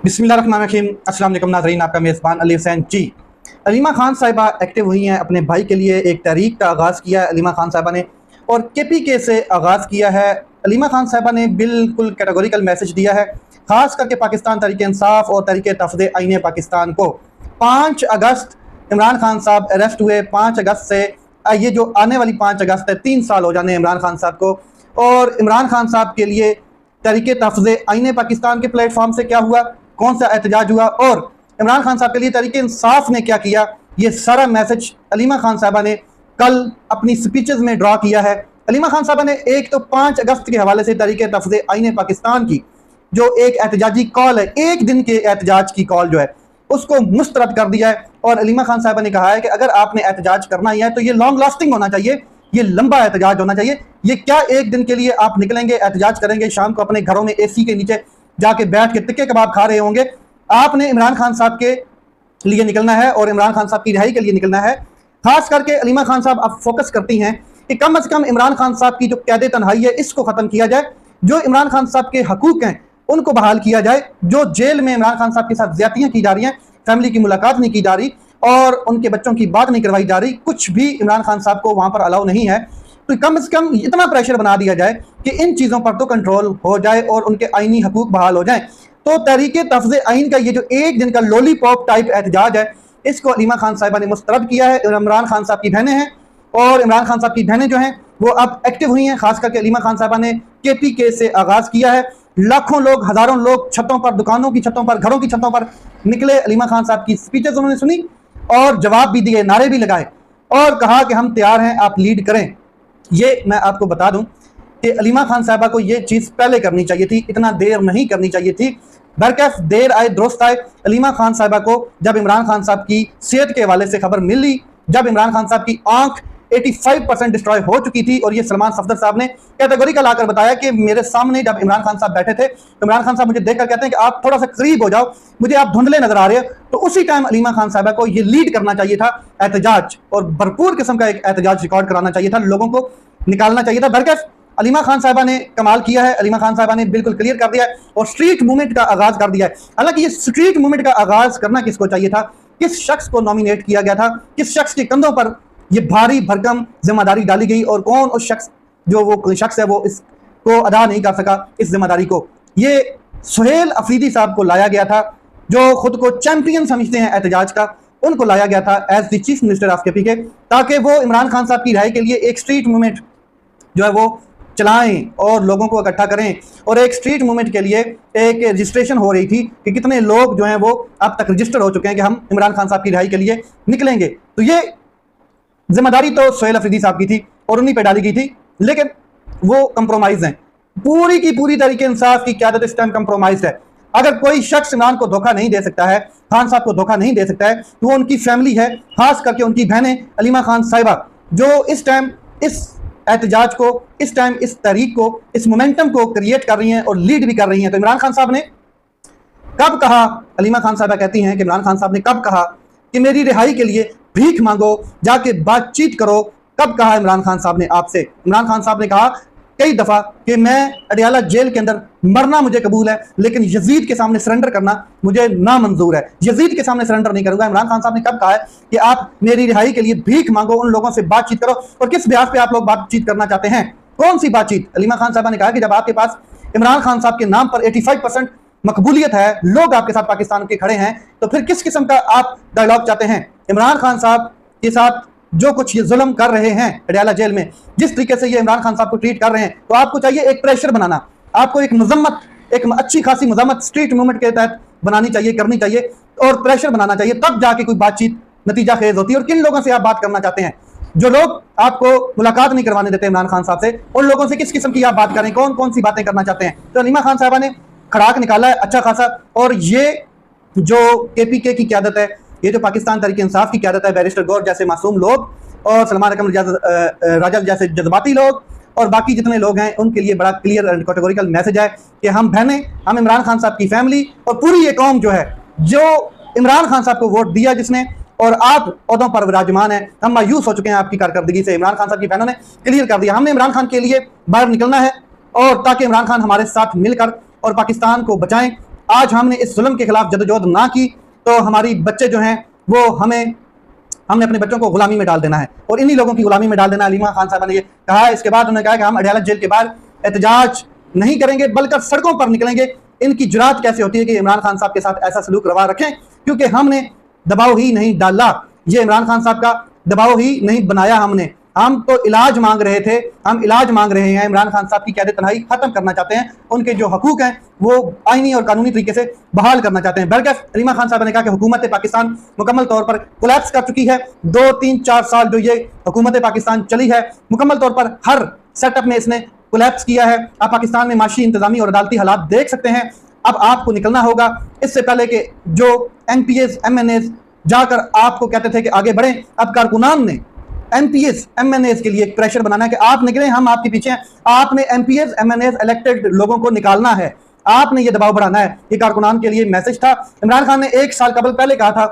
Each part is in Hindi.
बिस्मिल्लाहिर्रहमानिर्रहीम। अस्सलाम वालेकुम नाज़रीन, आपका मेज़बान अली हुसैन जी। अलीमा खान साहिबा एक्टिव हुई हैं, अपने भाई के लिए एक तहरीक का आगाज़ किया है अलीमा खान साहिबा ने, और KPK से आगाज़ किया है। अलीमा खान साहिबा ने बिल्कुल कैटेगोरिकल मैसेज दिया है, ख़ास करके पाकिस्तान तहरीक इंसाफ और तहरीक तफ़्ज़े आईन पाकिस्तान को। 5 अगस्त इमरान खान साहब अरेस्ट हुए। 5 अगस्त से ये जो आने वाली 5 अगस्त है, 3 साल हो जाने इमरान खान साहब को। और इमरान खान साहब के लिए तहरीक तफ़्ज़े आईन पाकिस्तान के प्लेटफॉर्म से क्या हुआ, कौन सा एहतजाज हुआ, और इमरान खान साहब के लिए तहरीक इंसाफ ने क्या किया, ये सारा मैसेज अलीमा खान साहबा ने कल अपनी स्पीचेस में ड्रा किया है। अलीमा खान साहबा ने एक तो 5 अगस्त के हवाले से तहरीक तफ़्ज़े आईन पाकिस्तान की जो एक एहतजाजी कॉल है, एक दिन के एहतजाज की कॉल जो है, उसको मुस्तरद कर दिया है। और अलीमा खान साहबा ने कहा है कि अगर आपने एहतजाज करना ही है तो ये लॉन्ग लास्टिंग होना चाहिए, ये लंबा एहतजाज होना चाहिए। ये क्या एक दिन के लिए आप निकलेंगे, एहतजाज करेंगे, शाम को अपने घरों में AC के नीचे जाके बैठ के टिक्के कबाब खा रहे होंगे? आपने इमरान खान साहब के लिए निकलना है और इमरान खान साहब की रिहाई के लिए निकलना है। खास करके अलीमा खान साहब अब फोकस करती हैं कि कम से कम इमरान खान साहब की जो कैद तन्हाई है इसको ख़त्म किया जाए, जो इमरान खान साहब के हकूक हैं उनको बहाल किया जाए, जो जेल में इमरान खान साहब के साथ ज्यादतियाँ की जा रही हैं, फैमिली की मुलाकात नहीं की जा रही और उनके बच्चों की बात नहीं करवाई जा रही, कुछ भी इमरान खान साहब को वहाँ पर अलाउ नहीं है, तो कम से कम इतना प्रेशर बना दिया जाए कि इन चीज़ों पर तो कंट्रोल हो जाए और उनके आईनी हकूक बहाल हो जाए। तो तहरीक तफ़्ज़े आइन का ये जो एक दिन का लॉलीपॉप टाइप एहतजाज है, इसको अलीमा खान साहिबा ने मुस्तरद किया है। इमरान खान साहब की बहनें हैं और इमरान खान साहब की बहनें जो हैं वो अब एक्टिव हुई हैं। खास करके अलीमा खान साहिबा ने KPK से आगाज़ किया है। लाखों लोग, हज़ारों लोग छतों पर, दुकानों की छतों पर, घरों की छतों पर निकले। अलीमा खान साहब की स्पीचेस उन्होंने सुनी और जवाब भी दिए, नारे भी लगाए और कहा कि हम तैयार हैं, आप लीड करें। ये मैं आपको बता दूं कि अलीमा खान साहबा को ये चीज़ पहले करनी चाहिए थी, इतना देर नहीं करनी चाहिए थी। बरकैफ देर आए दुरुस्त आए। अलीमा खान साहबा को जब इमरान खान साहब की सेहत के हवाले से खबर मिली, जब इमरान खान साहब की आंख 85% डिस्ट्रॉय हो चुकी थी, और ये सलमान सफदर साहब ने कैटेगोरिकल आकर बताया कि मेरे सामने जब इमरान खान साहब बैठे थे तो इमरान खान साहब मुझे देखकर कहते हैं कि आप थोड़ा सा करीब हो जाओ, मुझे आप धुंधले नजर आ रहे हो। तो उसी टाइम अलीमा खान साहबा को ये लीड करना चाहिए था एहतजाज, और भरपूर किस्म का एक एहतजाज रिकॉर्ड कराना चाहिए था, लोगों को निकालना चाहिए था। बरकैफ अलीमा खान साहबा ने कमाल किया है। अलीमा खान साहबा ने बिल्कुल क्लियर कर दिया है और स्ट्रीट मूवमेंट का आगाज कर दिया है। हालांकि ये स्ट्रीट मूवमेंट का आगाज करना किसको चाहिए था, किस शख्स को नॉमिनेट किया गया था, किस शख्स के कंधों पर ये भारी भरकम जिम्मेदारी डाली गई, और कौन उस शख्स, जो वो शख्स है वो इसको अदा नहीं कर सका इस जिम्मेदारी को? ये सुहेल अफरीदी साहब को लाया गया था, जो खुद को चैंपियन समझते हैं एहतजाज का, उनको लाया गया था as the chief minister of KPK, ताकि वो इमरान खान साहब की रिहाई के लिए एक स्ट्रीट मूवमेंट जो है वो चलाएं और लोगों को इकट्ठा करें। और एक स्ट्रीट मूवमेंट के लिए एक रजिस्ट्रेशन हो रही थी कि कितने लोग जो हैं वो अब तक रजिस्टर हो चुके हैं कि हम इमरान खान साहब की रिहाई के लिए निकलेंगे। तो ये जिम्मेदारी तो सुहेल अफरीदी साहब की थी और उन्हीं पे डाली गई थी, लेकिन वो कंप्रोमाइज हैं। पूरी की पूरी तरीके इंसाफ की क़यादत इस टाइम कंप्रोमाइज है। अगर कोई शख्स इमरान को धोखा नहीं दे सकता है, खान साहब को धोखा नहीं दे सकता है, तो वो उनकी फैमिली है, खास करके उनकी बहनें अलीमा खान साहिबा, जो इस टाइम इस एहतजाज को, इस टाइम इस तहरीक को, इस मोमेंटम को क्रिएट कर रही हैं और लीड भी कर रही हैं। तो इमरान खान साहब ने कब कहा, अलीमा खान साहिबा कहती हैं कि इमरान खान साहब ने कब कहा कि मेरी रिहाई के लिए भीख मांगो, जाके बातचीत करो? कब कहा इमरान खान साहब ने आपसे? इमरान खान साहब ने कहा कई दफ़ा कि मैं अडियाला जेल के अंदर मरना मुझे कबूल है, लेकिन यजीद के सामने सरेंडर करना मुझे नामंजूर है, यजीद के सामने सरेंडर नहीं करूंगा। इमरान खान साहब ने कब कहा है कि आप मेरी रिहाई के लिए भीख मांगो, उन लोगों से बातचीत करो? और किस ब्याज पे आप लोग बातचीत करना चाहते हैं, कौन सी बातचीत? अलीमा खान साहबा ने कहा कि जब आपके पास इमरान खान साहब के नाम पर 85% मकबूलियत है, लोग आपके साथ पाकिस्तान के खड़े हैं, तो फिर किस किस्म का आप डायलॉग चाहते हैं? इमरान खान साहब के साथ जो कुछ ये जुल्म कर रहे हैं अडियाला जेल में, जिस तरीके से ये इमरान खान साहब को ट्रीट कर रहे हैं, तो आपको चाहिए एक प्रेशर बनाना, आपको एक मजम्मत, एक अच्छी खासी मजम्मत स्ट्रीट मूवमेंट के तहत बनानी चाहिए, करनी चाहिए और प्रेशर बनाना चाहिए, तब जाके कोई बातचीत नतीजा खेज होती है। और किन लोगों से आप बात करना चाहते हैं? जो लोग आपको मुलाकात नहीं करवाने देते इमरान खान साहब से, उन लोगों से किस किस्म की आप बात करें, कौन कौन सी बातें करना चाहते हैं? तो अलीमा खान साहबा ने खड़ाक निकाला है अच्छा खासा। और ये जो KPK की क़यादत है, ये जो पाकिस्तान तहरीक इंसाफ की क़यादत है, बैरिस्टर गौर जैसे मासूम लोग और सलमान अकरम राजा जैसे जज्बाती लोग और बाकी जितने लोग हैं, उनके लिए बड़ा क्लियर एंड कैटेगोरिकल मैसेज है कि हम बहनें, हम इमरान खान साहब की फैमिली और पूरी ये कौम जो है, जो इमरान खान साहब को वोट दिया जिसने, और आप ओहदों पर विराजमान है, हम मायूस हो चुके हैं आपकी कारकर्दगी से। इमरान खान साहब की बहनों ने क्लियर कर दिया, हमने इमरान खान के लिए बाहर निकलना है, और ताकि इमरान खान हमारे साथ मिलकर और पाकिस्तान को बचाएं आज हमने इस जुल्म के खिलाफ जदोजहद ना की तो हमारी बच्चे जो हैं वो हमने अपने बच्चों को गुलामी में डाल देना है, और इन्हीं लोगों की गुलामी में डाल देना। अलीमा खान साहबा ने ये कहा है। इसके बाद उन्होंने कहा कि हम अडयाला जेल के बाहर एहतजाज नहीं करेंगे बल्कि सड़कों पर निकलेंगे। इनकी जुरात कैसे होती है कि इमरान खान साहब के साथ ऐसा सलूक रवा रखें, क्योंकि हमने दबाव ही नहीं डाला, ये इमरान खान साहब का दबाव ही नहीं बनाया हमने। हम तो इलाज मांग रहे थे, हम इलाज मांग रहे हैं। इमरान खान साहब की कैद तन्हाई खत्म करना चाहते हैं, उनके जो हकूक हैं वो आईनी और कानूनी तरीके से बहाल करना चाहते हैं। बरगस अलीमा खान साहब ने कहा कि हुकूमत पाकिस्तान मुकम्मल तौर पर कोलैप्स कर चुकी है। 2, 3, 4 साल जो ये हुकूमत पाकिस्तान चली है, मुकम्मल तौर पर हर सेटअप में इसने कोलैप्स किया है। आप पाकिस्तान में माशी, इंतजामी और अदालती हालात देख सकते हैं। अब आपको निकलना होगा। इससे पहले कि जो MPs, MNAs जाकर आपको कहते थे कि आगे बढ़ें, अब कारकुनान ने MPs, MNAs के लिए एक प्रेशर बनाना है कि आप निकलें, हम आपके पीछे हैं। आपने MPs, MNAs इलेक्टेड लोगों को निकालना है, आपने ये दबाव बढ़ाना है। ये कारकुनान के लिए मैसेज था। इमरान खान ने 1 साल कबल पहले कहा था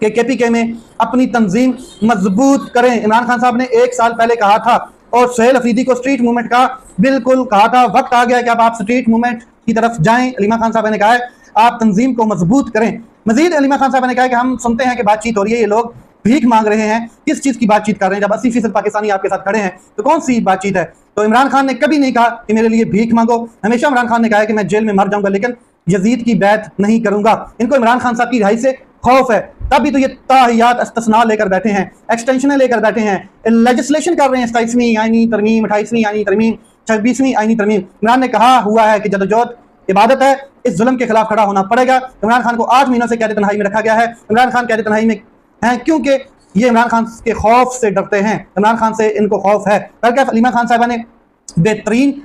कि KPK में अपनी तंजीम मजबूत करें। इमरान खान साहब ने 1 साल पहले कहा था, और सुहेल अफरीदी को स्ट्रीट मूवमेंट का बिल्कुल कहा था। वक्त आ गया कि अब आप स्ट्रीट मूवमेंट की तरफ जाएं। अलीमा खान साहब ने कहा है आप तंजीम को मजबूत करें। मजीद अलीमा खान साहब ने कहा कि हम सुनते हैं कि बातचीत हो रही है, ये लोग भीख मांग रहे हैं। किस चीज़ की बातचीत कर रहे हैं? जब 80% पाकिस्तानी आपके साथ खड़े हैं तो कौन सी बातचीत है? तो इमरान खान ने कभी नहीं कहा कि मेरे लिए भीख मांगो। हमेशा इमरान खान ने कहा है कि मैं जेल में मर जाऊंगा लेकिन यजीद की बैत नहीं करूंगा। इनको इमरान खान साहब की रिहाई से खौफ है, तभी तो ये ताहियात इस्तिस्ना लेकर बैठे हैं, एक्सटेंशन लेकर बैठे हैं, लेजिस्लेशन कर रहे हैं। 27वीं आईनी तरमीम, 28वीं आईनी तरमीम, 26वीं आईनी तरमीम। इमरान ने कहा हुआ है कि जदोजहद इबादत है, इस जुल्म के खिलाफ खड़ा होना पड़ेगा। इमरान खान को 8 महीनों से कैद तन्हाई में रखा गया है। इमरान खान कैद तन्हाई में हैं क्योंकि ये इमरान खान के खौफ से डरते हैं, इमरान खान से इनको खौफ है। बल्कि अलीमा खान साहबा ने बेहतरीन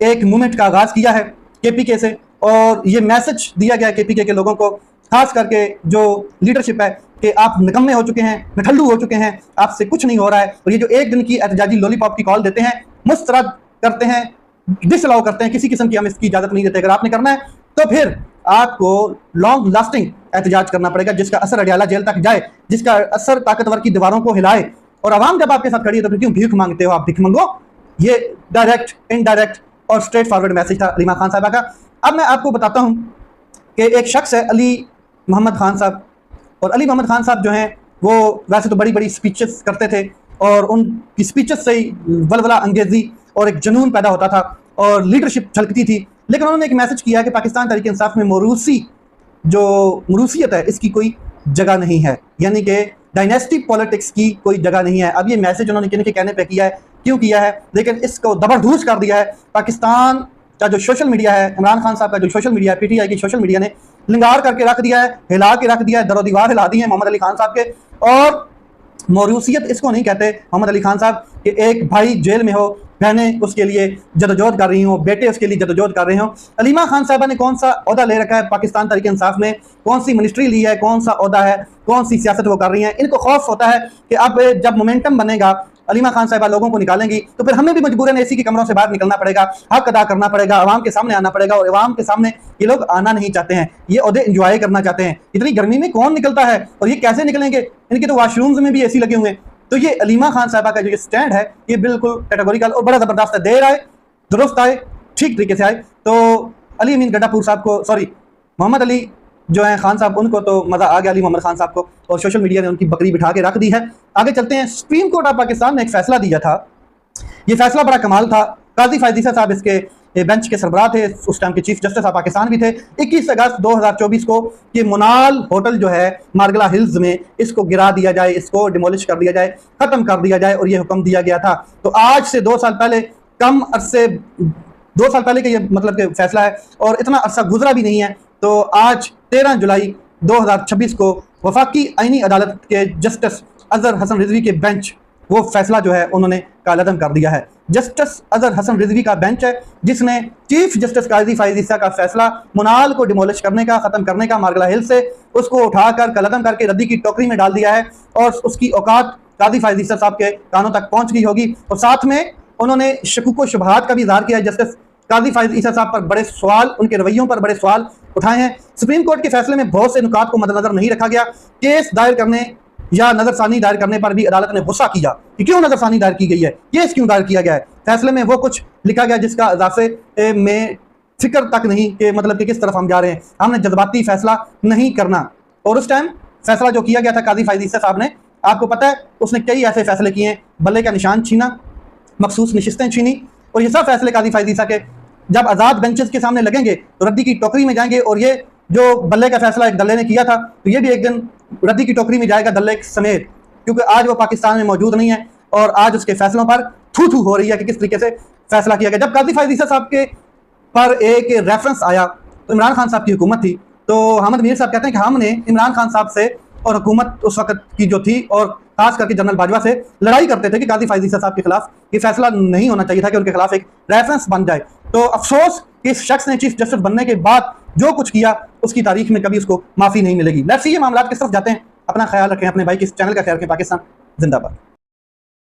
एक मूवमेंट का आगाज़ किया है KPK से, और ये मैसेज दिया गया KPK के लोगों को, खास करके जो लीडरशिप है, कि आप निकम्मे हो चुके हैं, नठल्लू हो चुके हैं, आपसे कुछ नहीं हो रहा है। और ये जो 1 दिन की एहतजाजी लॉलीपॉप की कॉल देते हैं, मुस्तरद करते हैं, डिसअलाउ करते हैं, किसी किस्म की हम इसकी इजाज़त नहीं देते। अगर आपने करना है तो फिर आपको लॉन्ग लास्टिंग एहतजाज करना पड़ेगा, जिसका असर अडयाला जेल तक जाए, जिसका असर ताकतवर की दीवारों को हिलाए। और आवाम जब आपके साथ खड़ी है तो क्यों भीख मांगते हो? आप भीख मांगो। ये डायरेक्ट, इनडायरेक्ट और स्ट्रेट फॉरवर्ड मैसेज था अलीमा खान साहबा का। अब मैं आपको बताता हूँ कि एक शख्स है अली मोहम्मद खान साहब, और अली मोहम्मद खान साहब जो हैं वो वैसे तो बड़ी बड़ी स्पीचेस करते थे, और उनकी स्पीचेस से ही वलवला अंगेजी और एक जुनून पैदा होता था और लीडरशिप झलकती थी। लेकिन उन्होंने एक मैसेज किया कि पाकिस्तान तहरीक इंसाफ में मरूसियत है, इसकी कोई जगह नहीं है, यानी कि डायनेस्टिक पॉलिटिक्स की कोई जगह नहीं है। अब ये मैसेज उन्होंने किन के कहने पे किया है, क्यों किया है, लेकिन इसको दबरधूस कर दिया है पाकिस्तान का जो सोशल मीडिया है, इमरान खान साहब का जो सोशल मीडिया है, PTI की सोशल मीडिया ने लिंगार करके रख दिया है, हिला के रख दिया है, दरो दीवार हिला दी है मोहम्मद अली खान साहब के। और मौरूसियत इसको नहीं कहते मोहम्मद अली खान साहब कि एक भाई जेल में हो, बहनें उसके लिए जदोजहद कर रही हों, बेटे उसके लिए जदोजहद कर रहे हों। अलीमा खान साहबा ने कौन सा ओहदा ले रखा है पाकिस्तान तहरीक इंसाफ में, कौन सी मिनिस्ट्री ली है, कौन सा ओहदा है, कौन सी सियासत वो कर रही हैं? इनको खौफ होता है कि अब जब मोमेंटम बनेगा, अलीमा खान साहबा लोगों को निकालेंगी तो फिर हमें भी मजबूरन एसी के कमरों से बाहर निकलना पड़ेगा, हक अदा करना पड़ेगा, आवाम के सामने आना पड़ेगा। और आवाम के सामने ये लोग आना नहीं चाहते हैं, ये ओहदे इंजॉय करना चाहते हैं। इतनी गर्मी में कौन निकलता है, और ये कैसे निकलेंगे? इनके तो वाशरूम्स में भी AC लगे हुए हैं। तो ये अलीमा खान साहबा का जो स्टैंड है ये बिल्कुल कैटेगोरिकल और बड़ा ज़बरदस्त है। देर आए दुरुस्त आए, ठीक तरीके से आए। तो अली अमीन गड्ढापुर साहब को, सॉरी मोहम्मद अली जो है खान साहब, उनको तो मज़ा आ गया अली मोहम्मद खान साहब को, और सोशल मीडिया ने उनकी बकरी बिठा के रख दी है। आगे चलते हैं। सुप्रीम कोर्ट ऑफ पाकिस्तान ने एक फ़ैसला दिया था, ये फ़ैसला बड़ा कमाल था। काजी फायजीसा साहब इसके बेंच के सरबराह थे, उस टाइम के चीफ जस्टिस ऑफ पाकिस्तान भी थे। 21 अगस्त 2024 को ये मुनाल होटल जो है मारगला हिल्स में, इसको गिरा दिया जाए, इसको डिमोलिश कर दिया जाए, ख़त्म कर दिया जाए, और ये हुक्म दिया गया था। तो आज से 2 साल पहले, कम अरसे 2 साल पहले का ये मतलब कि फ़ैसला है, और इतना अरसा गुजरा भी नहीं है। तो आज 13 जुलाई 2026 को वफाकी आईनी अदालत के जस्टिस अजहर हसन रिजवी के बेंच वो फैसला जो है उन्होंने कालअदम कर दिया है। जस्टिस अजहर हसन रिजवी का बेंच है जिसने चीफ जस्टिस काजी फायजीसा का फैसला मुनाल को डिमोलिश करने का, ख़त्म करने का, मारगला हिल से उसको उठाकर कालअदम करके रद्दी की टोकरी में डाल दिया है, और उसकी औकात काजी फायजीसा साहब के कानों तक पहुँच गई होगी। और साथ में उन्होंने शकूक व शुबहात का भी इज़हार किया है। जस्टिस काजी फायजीसा साहब पर बड़े सवाल, उनके रवैयों पर बड़े सवाल उठाए हैं। सुप्रीम कोर्ट के फैसले में बहुत से नुकात को मद्देनजर नहीं रखा गया। केस दायर करने या नज़रसानी दायर करने पर भी अदालत ने गुस्सा किया कि क्यों नज़रसानी दायर की गई है, केस क्यों दायर किया गया है। फैसले में वो कुछ लिखा गया जिसका इजाफे में फिक्र तक नहीं कि मतलब कि किस तरफ हम जा रहे हैं, हमने जज्बाती फैसला नहीं करना। और उस टाइम फैसला जो किया गया था काजी फायद ईसा साहब ने, आपको पता है उसने कई ऐसे फैसले किए हैं, बल्ले का निशान छीना, मखसूस नशिस्तें छीनी, और ये सब फैसले काजी फायद ईसा के जब आज़ाद बेंचेस के सामने लगेंगे तो रद्दी की टोकरी में जाएंगे। और ये जो बल्ले का फैसला एक दल्ले ने किया था तो ये भी एक दिन रद्दी की टोकरी में जाएगा दल्ले समेत, क्योंकि आज वो पाकिस्तान में मौजूद नहीं है और आज उसके फैसलों पर थू थू हो रही है कि किस तरीके से फैसला किया गया। जब काजी फायद ईसा साहब के पर एक रेफरेंस आया तो इमरान खान साहब की हुकूमत थी, तो हामिद मीर साहब कहते हैं कि हमने इमरान खान साहब से और हुकूमत उस वक्त की जो थी और खास करके जनरल बाजवा से लड़ाई करते थे कि काजी फायद ईसा साहब के खिलाफ ये फैसला नहीं होना चाहिए था कि उनके खिलाफ एक रेफरेंस बन जाए। तो अफसोस कि इस शख्स ने चीफ जस्टिस बनने के बाद जो कुछ किया उसकी तारीख में कभी उसको माफ़ी नहीं मिलेगी। लेट्स सी ये मामला किस तरफ जाते हैं। अपना ख्याल रखें, अपने भाई के चैनल का ख्याल रखें। पाकिस्तान जिंदाबाद।